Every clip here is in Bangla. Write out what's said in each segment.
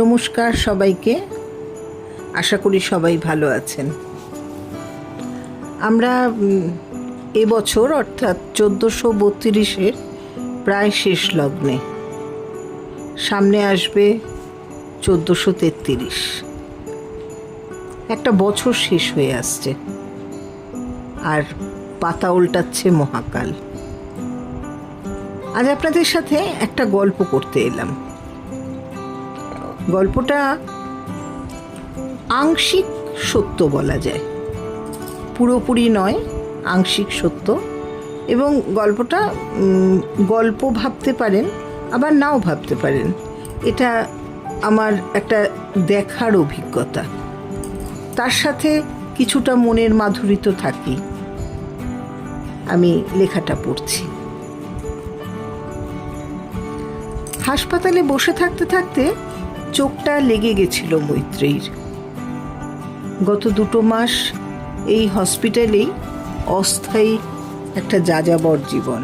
নমস্কার সবাইকে, আশা করি সবাই ভালো আছেন। আমরা এবছর অর্থাৎ 1432-এর প্রায় শেষ লগ্নে, সামনে আসবে 1433। একটা বছর শেষ হয়ে আসছে আর পাতা উল্টাচ্ছে মহাকাল। আজ আপনাদের সাথে একটা গল্প করতে এলাম। গল্পটা আংশিক সত্য বলা যায়, পুরোপুরি নয়, আংশিক সত্য। এবং গল্পটা গল্প ভাবতে পারেন, আবার নাও ভাবতে পারেন। এটা আমার একটা দেখার অভিজ্ঞতা, তার সাথে কিছুটা মনের মাধুরী তো থাকি। আমি লেখাটা পড়ছি। হাসপাতালে বসে থাকতে থাকতে চোখটা লেগে গেছিল মৈত্রেয়ীর। গত 2 মাস এই হসপিটালেই অস্থায়ী একটা যাযাবর জীবন।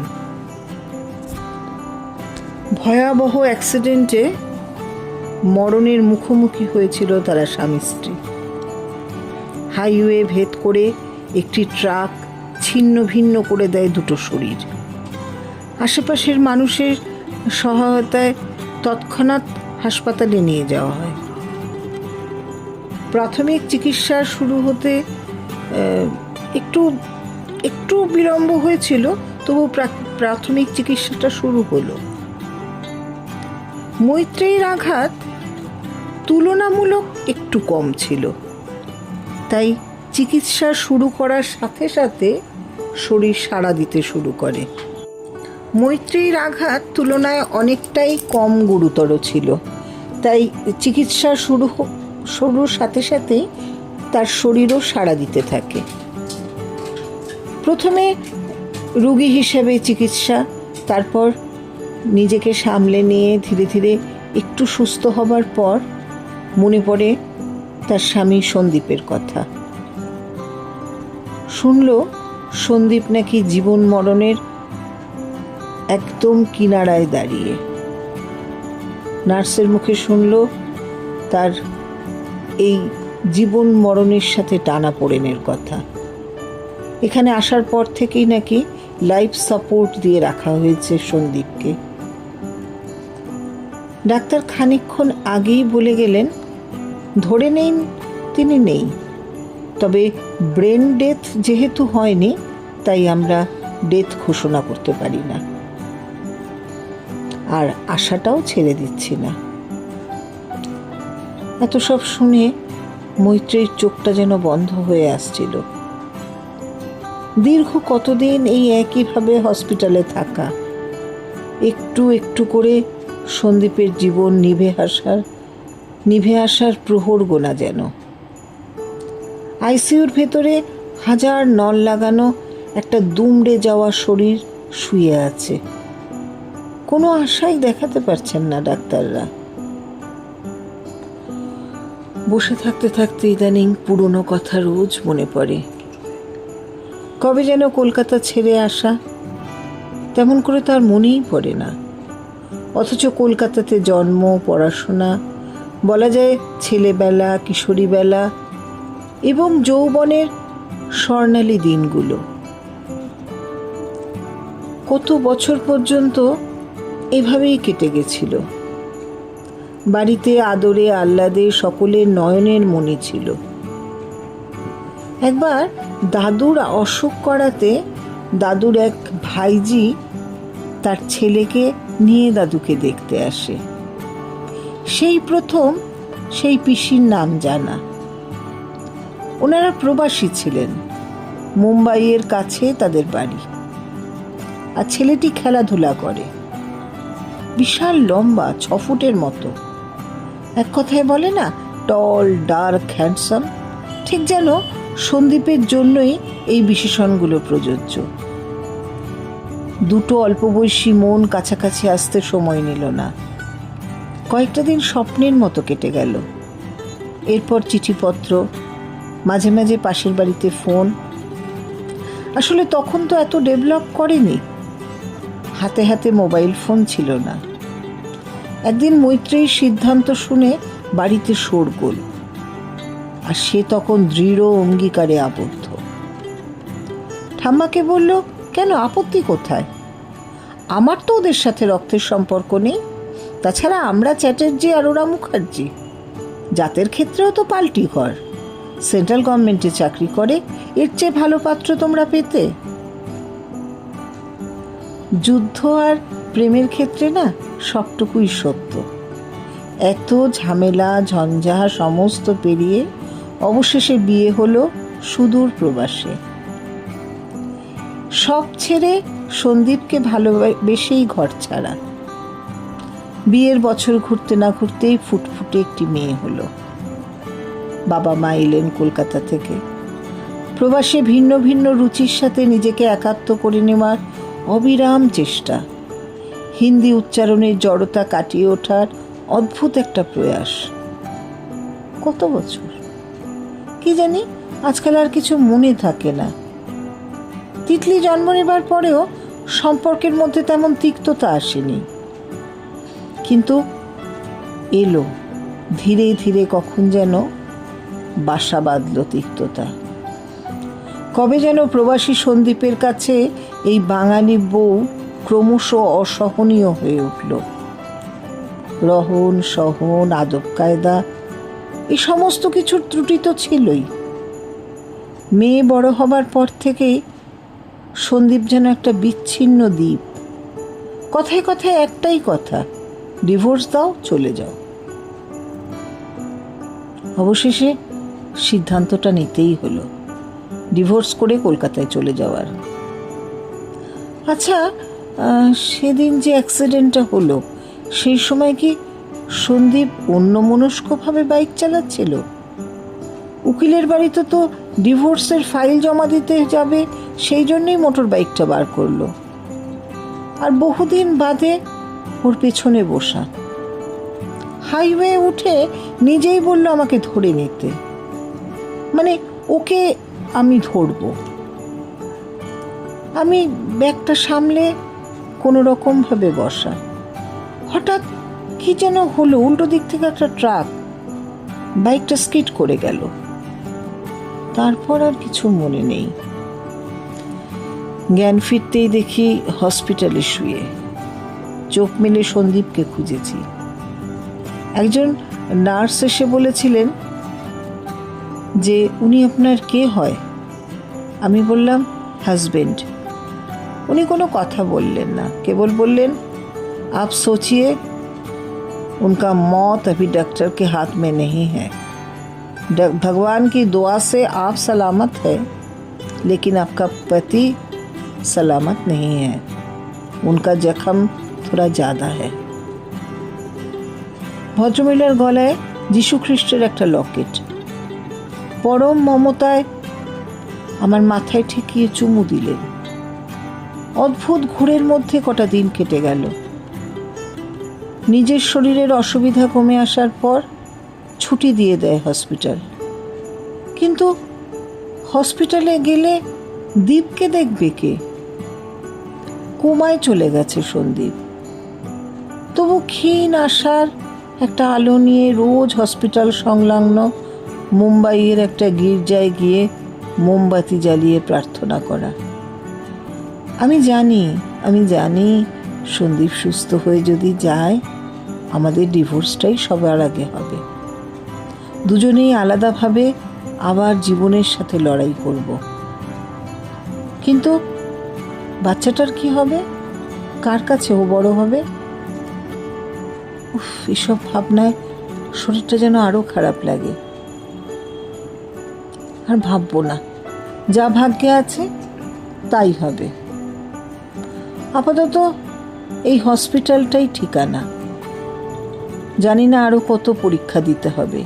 ভয়াবহ অ্যাক্সিডেন্টে মরণের মুখোমুখি হয়েছিল তারা স্বামী স্ত্রী। হাইওয়ে ভেদ করে একটি ট্রাক ছিন্ন ভিন্ন করে দেয় দুটো শরীর। আশেপাশের মানুষের সহায়তায় তৎক্ষণাৎ হাসপাতালে নিয়ে যাওয়া হয়। প্রাথমিক চিকিৎসা শুরু হতে একটু বিলম্ব হয়েছিল, তবু প্রাথমিক চিকিৎসাটা শুরু হলো। মৈত্রেয়ীর আঘাত তুলনামূলক একটু কম ছিল, তাই চিকিৎসা শুরু করার সাথে সাথে শরীর সাড়া দিতে শুরু করে। মৈত্রেয়ীর আঘাত তুলনায় অনেকটাই কম গুরুতর ছিল, তাই চিকিৎসা শুরুর সাথে সাথেই তার শরীরও সাড়া দিতে থাকে। প্রথমে রোগী হিসেবে চিকিৎসা, তারপর নিজেকে সামলে নিয়ে ধীরে ধীরে একটু সুস্থ হবার পর মনে পড়ে তার স্বামী সন্দীপের কথা। শুনল সন্দীপ নাকি জীবন মরণের একদম কিনারায় দাঁড়িয়ে। নার্সের মুখে শুনল তার এই জীবন মরণের সাথে টানাপোড়েনের কথা। এখানে আসার পর থেকেই নাকি লাইফ সাপোর্ট দিয়ে রাখা হয়েছে সন্দীপকে। ডাক্তার খানিকক্ষণ আগেই বলে গেলেন, ধরে নেন তিনি নেই, তবে ব্রেন ডেথ যেহেতু হয়নি তাই আমরা ডেথ ঘোষণা করতে পারি না, আর আশাটাও ছেড়ে দিচ্ছি না। এত সব শুনে মৈত্রেয়ীর চোখটা যেন বন্ধ হয়ে আসছিল। দীর্ঘ কতদিন এই একইভাবে হসপিটালে থাকা, একটু একটু করে সন্দীপের জীবন নিভে আসার প্রহর গোনা যেন। আইসিইউর ভেতরে হাজার নল লাগানো একটা দুমড়ে যাওয়া শরীর শুয়ে আছে। কোনো আশাই দেখাতে পারছেন না ডাক্তাররা। বসে থাকতে থাকতে ইদানিং পুরনো কথা রোজ মনে পড়ে। কবে যেন কলকাতা ছেড়ে আসা, তেমন করে তার মনেই পড়ে না। অথচ কলকাতাতে জন্ম, পড়াশোনা, বলা যায় ছেলেবেলা, কিশোরীবেলা এবং যৌবনের স্বর্ণালী দিনগুলো। কত বছর পর্যন্ত এভাবেই কেটে গেছিল। বাড়িতে আদরে আহ্লাদে সকলের নয়নের মণি ছিল। একবার দাদুর অসুখ করাতে দাদুর এক ভাইজি তার ছেলেকে নিয়ে দাদুকে দেখতে আসে। সেই প্রথম সেই পিসির নাম জানা। ওনারা প্রবাসী ছিলেন, মুম্বাইয়ের কাছে তাদের বাড়ি। আর ছেলেটি খেলাধুলা করে, বিশাল লম্বা, 6 ফুটের মতো। এক কথায় বলে না, টল, ডার্ক, হ্যান্ডসাম। ঠিক যেন সন্দীপের জন্যই এই বিশেষণগুলো প্রযোজ্য। দুটো অল্প বয়সী মন কাছাকাছি আসতে সময় নিল না। কয়েকটা দিন স্বপ্নের মতো কেটে গেল। এরপর চিঠিপত্র, মাঝে মাঝে পাশের বাড়িতে ফোন। আসলে তখন তো এত ডেভেলপ করেনি, হাতে হাতে মোবাইল ফোন ছিল না। একদিন মৈত্রেয়ীর সিদ্ধান্ত শুনে বাড়িতে শোরগোল, আর সে তখন দৃঢ় অঙ্গীকারে আবদ্ধ। ঠাম্মাকে বলল, কেন, আপত্তি কোথায়? আমার তো ওদের সাথে রক্তের সম্পর্ক নেই। তাছাড়া আমরা চ্যাটার্জি আর ওরা মুখার্জি। জাতের ক্ষেত্রেও তো পাল্টি ঘর। সেন্ট্রাল গভর্নমেন্টে চাকরি করে, এর চেয়ে ভালো পাত্র তোমরা পেতে? যুদ্ধ আর প্রেমের ক্ষেত্রে না সবটুকুই সত্য। এত ঝামেলা ঝঞ্ঝা সমস্ত পেরিয়ে অবশেষে বিয়ে হলো সুদূর প্রবাসে। সব ছেড়ে সন্দীপকে ভালোবেসেই ঘর ছাড়া। বিয়ের বছর ঘুরতে না ঘুরতেই ফুটফুটে একটি মেয়ে হলো। বাবা মা এলেন কলকাতা থেকে। প্রবাসে ভিন্ন ভিন্ন রুচির সাথে নিজেকে একাত্ম করে নেওয়ার অবিরাম চেষ্টা, হিন্দি উচ্চারণের জড়তা কাটিয়ে ওঠার অদ্ভুত একটা প্রয়াস। কত বছর কি জানি, আজকাল আর কিছু মনে থাকে না। তিতলি জন্ম নেবার পরেও সম্পর্কের মধ্যে তেমন তিক্ততা আসেনি, কিন্তু এলো ধীরে ধীরে, কখন যেন বাসা বাঁধল তিক্ততা। কবে যেন প্রবাসী সন্দীপের কাছে এই বাঙালি বউ ক্রমশ অসহনীয় হয়ে উঠল। রহন সহন আদব কায়দা এই সমস্ত কিছুর ত্রুটি তো ছিলই। মেয়ে বড় হবার পর থেকেই সন্দীপ যেন একটা বিচ্ছিন্ন দ্বীপ। কথায় কথায় একটাই কথা, ডিভোর্স দাও, চলে যাও। অবশেষে সিদ্ধান্তটা নিতেই হলো, ডিভোর্স করে কলকাতায় চলে যাওয়ার। আচ্ছা, সেদিন যে অ্যাক্সিডেন্টটা হলো, সেই সময় কি সন্দীপ অন্যমনস্কভাবে বাইক চালাচ্ছিল? উকিলের বাড়িতে তো ডিভোর্সের ফাইল জমা দিতে যাবে, সেই জন্যই মোটর বাইকটা বার করলো। আর বহুদিন বাদে ওর পেছনে বসা। হাইওয়ে উঠে নিজেই বলল আমাকে ধরে নিতে, মানে ওকে আমি ধরবো। আমি ব্যাগটা সামলে কোনো রকমভাবে বসা। হঠাৎ কি যেন হলো, উল্টো দিক থেকে একটা ট্রাক বাইকটা স্কিড করে গেল। তারপর আর কিছু মনে নেই। জ্ঞান ফিরতেই দেখি হসপিটালে শুয়ে। চোখ মেলে সন্দীপকে খুঁজেছি। একজন নার্স এসে বলেছিলেন যে উনি আপনার কে হয়? আমি বললাম হাজবেন্ড। উনি কোনো কথা বললেন না, কেবল বললেন, आप सोचिए उनका मौत अभी डॉक्टर के हाथ में नहीं है। भगवान की दुआ से आप सलामत है, लेकिन आपका पति सलामत नहीं है। उनका जख्म थोड़ा ज़्यादा है। ভদ্রমহিলার গলায় যীশু খ্রিস্টের একটা লকেট। পরম মমতায় আমার মাথায় ঠেকিয়ে চুমু দিলেন। অদ্ভুত ঘোরের মধ্যে কটা দিন কেটে গেল। নিজের শরীরের অসুবিধা কমে আসার পর ছুটি দিয়ে দেয় হসপিটাল। কিন্তু হসপিটালে গেলে দীপকে দেখবে কে? কোমায় চলে গেছে সন্দীপ। তবু ক্ষীণ আশার একটা আলো নিয়ে রোজ হসপিটাল সংলগ্ন মুম্বাইয়ের একটা গির্জায় গিয়ে মোমবাতি জ্বালিয়ে প্রার্থনা করা। আমি জানি সন্দীপ সুস্থ হয়ে যদি যায়, আমাদের ডিভোর্সটাই সবার আগে হবে। দুজনেই আলাদাভাবে আবার জীবনের সাথে লড়াই করব। কিন্তু বাচ্চাটার কি হবে? কার কাছে ও বড় হবে? উফ, এসব ভাবনায় শরীরটা যেন আরো খারাপ লাগে। আর ভাববো না, যা ভাগ্যে আছে তাই হবে। আপাতত এই হসপিটালটাই ঠিকানা। জানি না আরো কত পরীক্ষা দিতে হবে।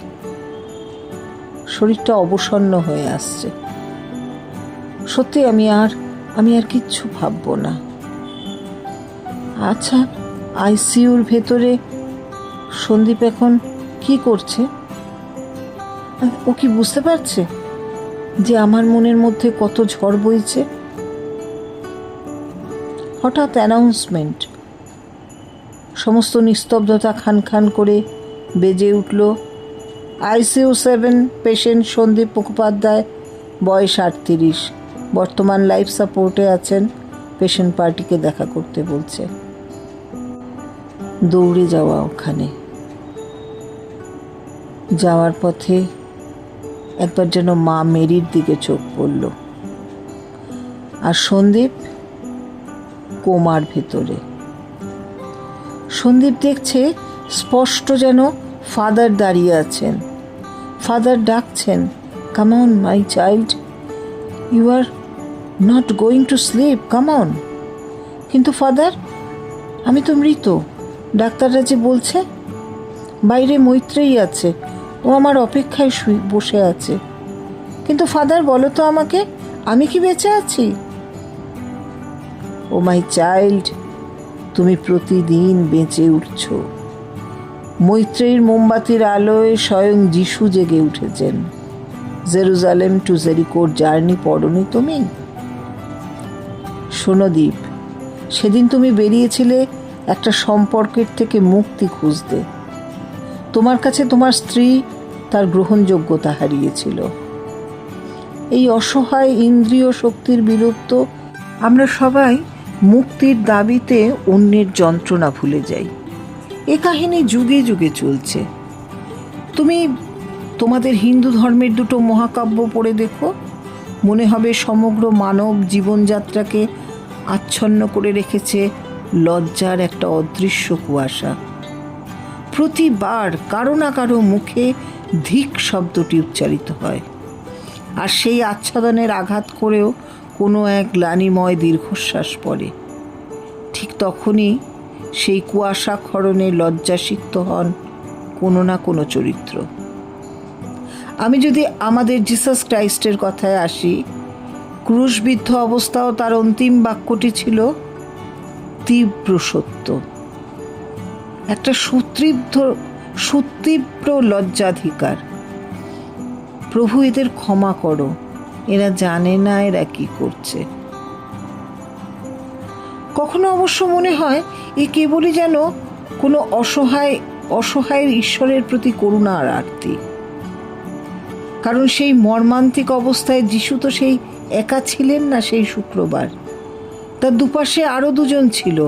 শরীরটা অবসন্ন হয়ে আসছে। সত্যি আমি আর কিচ্ছু ভাববো না। আচ্ছা, আইসিইউর ভেতরে সন্দীপ এখন কি করছে? ও কি বুঝতে পারছে যে আমার মনের মধ্যে কত ঝড় বইছে? হঠাৎ অ্যানাউন্সমেন্ট। সমস্ত নিস্তব্ধতা খান খান করে বেজে উঠল ICU 7 পেশেন্ট সন্দীপ মুখোপাধ্যায়, বয়স 38, বর্তমান লাইফ সাপোর্টে আছেন। পেশেন্ট পার্টিকে দেখা করতে বলছে। দৌড়ে যাওয়া ওখানে। যাওয়ার পথে একবার যেন মা মেরির দিকে চোখ পড়ল, আর সন্দীপ কোমার ভেতরে। সন্দীপ দেখছে স্পষ্ট যেন ফাদার দাঁড়িয়ে আছেন। ফাদার ডাকছেন, come on my child, you are not going to sleep, come on. কিন্তু ফাদার, আমি তো মৃত, ডাক্তাররা যে বলছে। বাইরে মৈত্রেয়ী আছে, ও আমার অপেক্ষায় বসে আছে। কিন্তু ফাদার, বলো তো আমাকে, আমি কি বেঁচে আছি? ও মাই চাইল্ড, তুমি প্রতিদিন বেঁচে উঠছ। মৈত্রেয়ীর মোমবাতির আলোয় স্বয়ং যিশু জেগে উঠেছেন। জেরুজালেম টু জেরিকোর জার্নি পড়নি তুমি? শোনো দীপ, সেদিন তুমি বেরিয়েছিলে একটা সম্পর্কের থেকে মুক্তি খুঁজতে। তোমার কাছে তোমার স্ত্রী তার গ্রহণযোগ্যতা হারিয়েছিল। এই অসহায় ইন্দ্রিয় শক্তির বিলুপ্ত আমরা সবাই মুক্তির দাবিতে অন্যের যন্ত্রণা ভুলে যাই। এ কাহিনী যুগে যুগে চলছে। তুমি তোমাদের হিন্দু ধর্মের দুটো মহাকাব্য পড়ে দেখো, মনে হবে সমগ্র মানব জীবনযাত্রাকে আচ্ছন্ন করে রেখেছে লজ্জার একটা অদৃশ্য কুয়াশা। প্রতিবার কারো না কারো মুখে ধিক শব্দটি উচ্চারিত হয়, আর সেই আচ্ছাদনের আঘাত করেও কোনো এক গ্লানিময় দীর্ঘশ্বাস পড়ে। ঠিক তখনই সেই কুয়াশা ক্ষরণে লজ্জাসিক্ত হন কোনো না কোনো চরিত্র। আমি যদি আমাদের জিসাস ক্রাইস্টের কথায় আসি, ক্রুশবিদ্ধ অবস্থাও তার অন্তিম বাক্যটি ছিল তীব্র সত্য, একটা সুতীব্র লজ্জাধিকার। প্রভু, এদের ক্ষমা করো, এরা জানে না এরা কি করছে। কখনো অবশ্য মনে হয় এ কেবলই যেন কোনো অসহায়ের ঈশ্বরের প্রতি করুণা আর আরতি। কারণ সেই মর্মান্তিক অবস্থায় যিশু তো সেই একা ছিলেন না। সেই শুক্রবার তার দুপাশে আরও দুজন ছিল,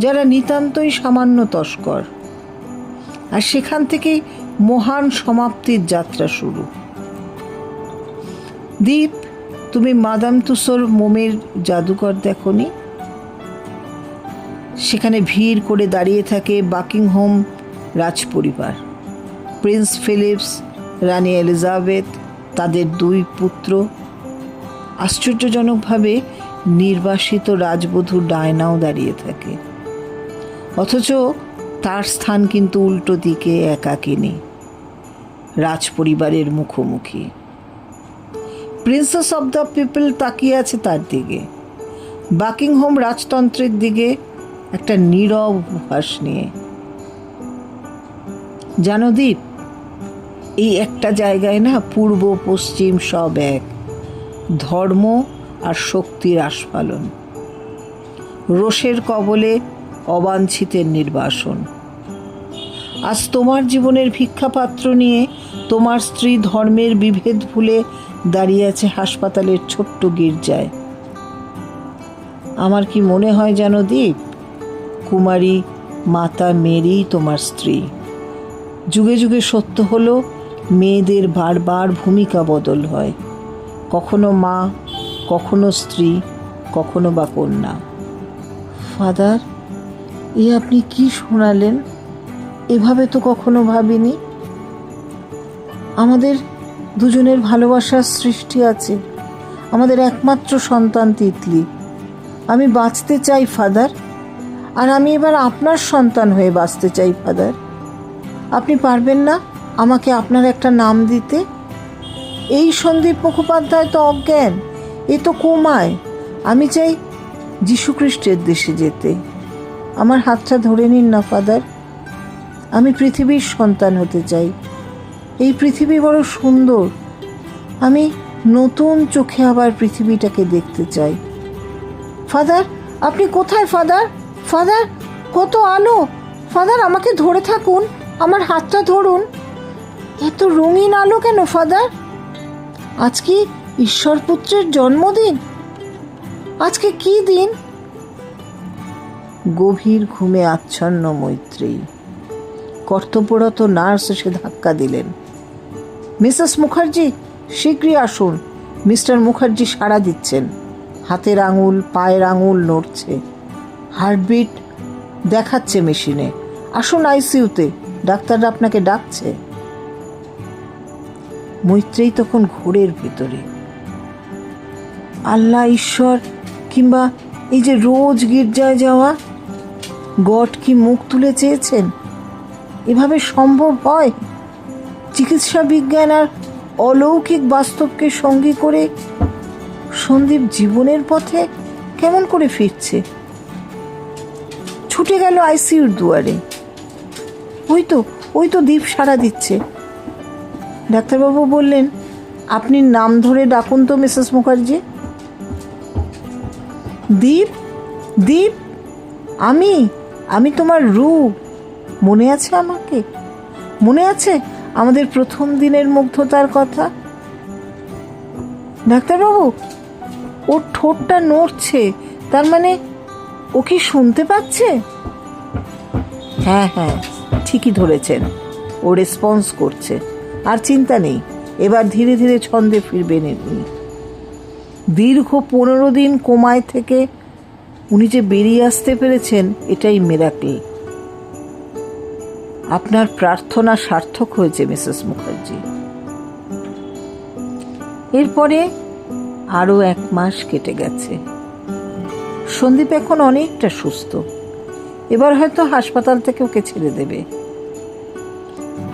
যারা নিতান্তই সামান্য তস্কর। আর সেখান থেকেই মহান সমাপ্তির যাত্রা শুরু। দীপ, তুমি মাদাম তুসোর মোমের জাদুঘর দেখোনি? সেখানে ভিড় করে দাঁড়িয়ে থাকে বাকিংহাম রাজপরিবার, প্রিন্স ফিলিপস, রানী এলিজাবেথ, তাদের 2 পুত্র। আশ্চর্যজনকভাবে নির্বাসিত রাজবধূ ডায়নাও দাঁড়িয়ে থাকে, অথচ তার স্থান কিন্তু উল্টো দিকে একাকিনী, রাজপরিবারের মুখোমুখি। প্রিন্সেস অব দ্য পিপল তাকিয়ে আছে তার দিকে, বাকিংহাম রাজতন্ত্রের দিকে একটা নীরব উপহাস নিয়ে। জানো দীপ, এই একটা জায়গায় না পূর্ব পশ্চিম সব এক, ধর্ম আর শক্তির আস্ফালন, রোষের কবলে অবাঞ্ছিতের নির্বাসন। আজ তোমার জীবনের ভিক্ষাপাত্র নিয়ে তোমার স্ত্রী ধর্মের বিভেদ ভুলে দাঁড়িয়ে আছে হাসপাতালের ছোট্ট গির্জায়। আমার কি মনে হয় জানো দীপ, কুমারী মাতা মেরি তোমার স্ত্রী। যুগে যুগে সত্য হলো, মেয়েদের বারবার ভূমিকা বদল হয়, কখনো মা, কখনো স্ত্রী, কখনো বা কন্যা। ফাদার, এ আপনি কি শোনালেন? এভাবে তো কখনো ভাবিনি। আমাদের দুজনের ভালোবাসার সৃষ্টি আছে, আমাদের একমাত্র সন্তান তিতলি। আমি বাঁচতে চাই ফাদার, আর আমি এবার আপনার সন্তান হয়ে বাঁচতে চাই ফাদার। আপনি পারবেন না আমাকে আপনার একটা নাম দিতে? এই সন্দীপ মুখোপাধ্যায় তো অজ্ঞান, এ তো কোমায়। আমি চাই যীশুখ্রিস্টের দেশে যেতে। আমার হাতটা ধরে নিন না ফাদার। আমি পৃথিবীর সন্তান হতে চাই। এই পৃথিবী বড় সুন্দর, আমি নতুন চোখে আবার পৃথিবীটাকে দেখতে চাই। ফাদার, আপনি কোথায় ফাদার? ফাদার, কত আলো! ফাদার, আমাকে ধরে থাকুন, আমার হাতটা ধরুন। এত রঙিন আলো কেন ফাদার? আজ কি ঈশ্বরপুত্রের জন্মদিন? আজকে কি দিন? গভীর ঘুমে আচ্ছন্ন মৈত্রেয়ী। কর্তব্যরত নার্স এসে ধাক্কা দিলেন। মিসেস মুখার্জি, শীঘ্রই আসুন। মিস্টার মুখার্জি সাড়া দিচ্ছেন। হাতের আঙুল, পায়ের আঙুল নড়ছে। হার্টবিট দেখাচ্ছে মেশিনে। আসুন আইসিইউতে, ডাক্তাররা আপনাকে ডাকছে। মৈত্রেয়ী তখন ঘোরের ভিতরে। আল্লাহ, ঈশ্বর, কিংবা এই যে রোজ গির্জায় যাওয়া, গড কি মুখ তুলে চেয়েছেন? এভাবে সম্ভব হয়? চিকিৎসা বিজ্ঞান আর অলৌকিক বাস্তবকে সঙ্গী করে সন্দীপ জীবনের পথে কেমন করে ফিরছে? ছুটে গেল আইসিইউর দুয়ারে। ওই তো দীপ সাড়া দিচ্ছে। ডাক্তারবাবু বললেন, আপনি নাম ধরে ডাকুন তো মিসেস মুখার্জি। দীপ, দীপ, আমি তোমার রূপ। মনে আছে আমাকে? মনে আছে আমাদের প্রথম দিনের মুগ্ধতার কথা? ডাক্তারবাবু, ওর ঠোঁটটা নড়ছে, তার মানে ও কি শুনতে পাচ্ছে? হ্যাঁ, ঠিকই ধরেছেন, ও রেসপন্স করছে। আর চিন্তা নেই, এবার ধীরে ধীরে ছন্দে ফিরবেন উনি। দীর্ঘ 15 দিন কোমায় থেকে উনি যে বেরিয়ে আসতে পেরেছেন, এটাই মিরাকেল। আপনার প্রার্থনা সার্থক হয়েছে মিসেস মুখার্জি। এরপরে আরও 1 মাস কেটে গেছে। সন্দীপ এখন অনেকটা সুস্থ। এবার হয়তো হাসপাতাল থেকে ওকে ছেড়ে দেবে।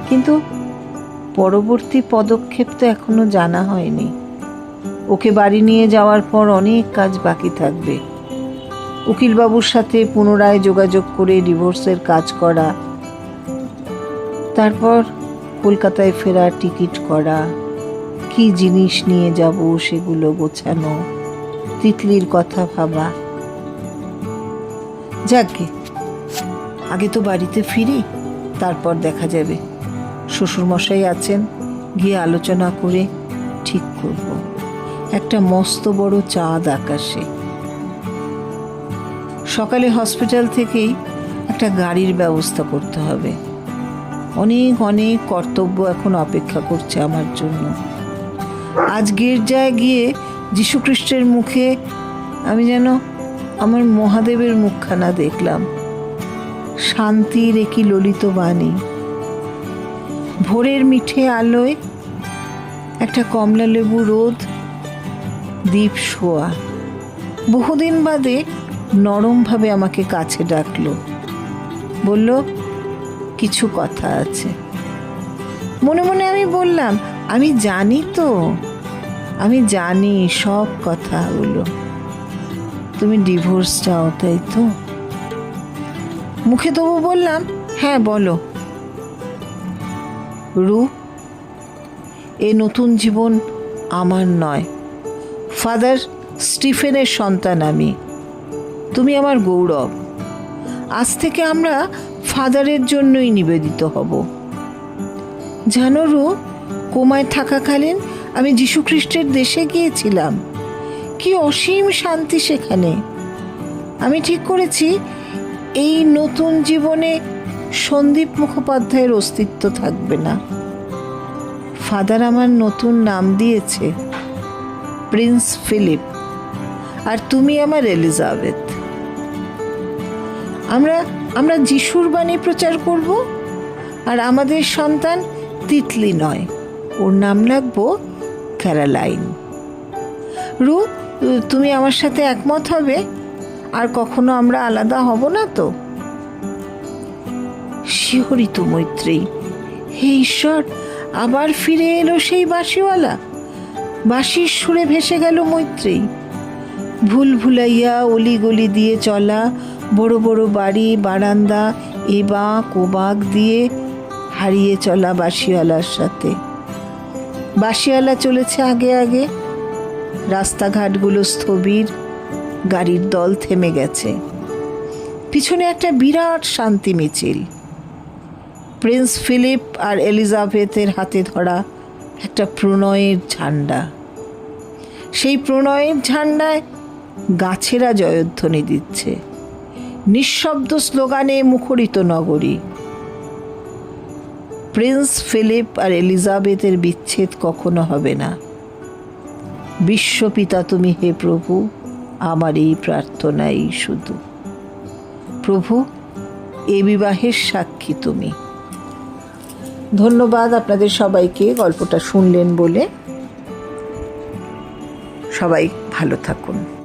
কিন্তু পরবর্তী পদক্ষেপ তো এখনো জানা হয়নি। ওকে বাড়ি নিয়ে যাওয়ার পর অনেক কাজ বাকি থাকবে। উকিলবাবুর সাথে পুনরায় যোগাযোগ করে ডিভোর্সের কাজ করা, তারপর কলকাতায় ফেরার টিকিট করা, কি জিনিস নিয়ে যাব সেগুলো গোছানো, তিতলির কথা ভাবা। যাকগে, আগে তো বাড়িতে ফিরি, তারপর দেখা যাবে। শ্বশুরমশাই আছেন, গিয়ে আলোচনা করে ঠিক করব। একটা মস্ত বড় চাঁদ আকাশে। সকালে হসপিটাল থেকেই একটা গাড়ির ব্যবস্থা করতে হবে। অনেক অনেক কর্তব্য এখন অপেক্ষা করছে আমার জন্য। আজ গির্জায় গিয়ে যীশুখ্রিস্টের মুখে আমি যেন আমার মহাদেবের মুখখানা দেখলাম। শান্তির একই ললিত বাণী। ভোরের মিঠে আলোয় একটা কমলা লেবু রোদ, দীপ শোয়া। বহুদিন বাদে নরমভাবে আমাকে কাছে ডাকলো, বলল, কিছু কথা আছে। মনে মনে আমি বললাম, আমি জানি তো, আমি জানি সব কথাগুলো। তুমি ডিভোর্স চাও, তাই তো? মুখে তবু বললাম, হ্যাঁ বলো। রু, এ নতুন জীবন আমার নয়। ফাদার স্টিফেনের সন্তান আমি। তুমি আমার গৌরব। আজ থেকে আমরা ফাদারের জন্যই নিবেদিত হব। জানো রু, কোমায় থাকাকালীন আমি যীশুখ্রিস্টের দেশে গিয়েছিলাম। কি অসীম শান্তি সেখানে। আমি ঠিক করেছি এই নতুন জীবনে সন্দীপ মুখোপাধ্যায়ের অস্তিত্ব থাকবে না। ফাদার আমার নতুন নাম দিয়েছে, প্রিন্স ফিলিপ, আর তুমি আমার এলিজাবেথ। আমরা যিশুর বাণী প্রচার করব, আর আমাদের সন্তান তিতলি নয়, ওর নাম রাখবো ক্যারালাইন। রু, তুমি আমার সাথে একমত হবে? আর কখনো আমরা আলাদা হব না তো? শিহরিত মৈত্রেয়ী। হে ঈশ্বর, আবার ফিরে এলো সেই বাঁশিওয়ালা। বাঁশির সুরে ভেসে গেল মৈত্রেয়ী। ভুল ভুলাইয়া অলিগলি দিয়ে চলা, বড় বড় বাড়ি বারান্দা, এ বাঁক ও বাঁক দিয়ে হারিয়ে চলা বাঁশিওয়ালার সাথে। বাঁশিওয়ালা চলেছে আগে আগে। রাস্তাঘাটগুলো স্থবির, গাড়ির দল থেমে গেছে। পিছনে একটা বিরাট শান্তি মিছিল। প্রিন্স ফিলিপ আর এলিজাবেথের হাতে ধরা একটা প্রণয়ের ঝান্ডা। সেই প্রণয়ের ঝান্ডায় গাছেরা জয়ধ্বনি দিচ্ছে, নিঃশব্দ স্লোগানে মুখরিত নগরী। প্রিন্স ফিলিপ আর এলিজাবেথের বিচ্ছেদ কখনো হবে না। বিশ্বপিতা তুমি হে প্রভু, আমার এই প্রার্থনাই শুধু। প্রভু, এ বিবাহের সাক্ষী তুমি। ধন্যবাদ আপনাদের সবাইকে গল্পটা শুনলেন বলে। সবাই ভালো থাকুন।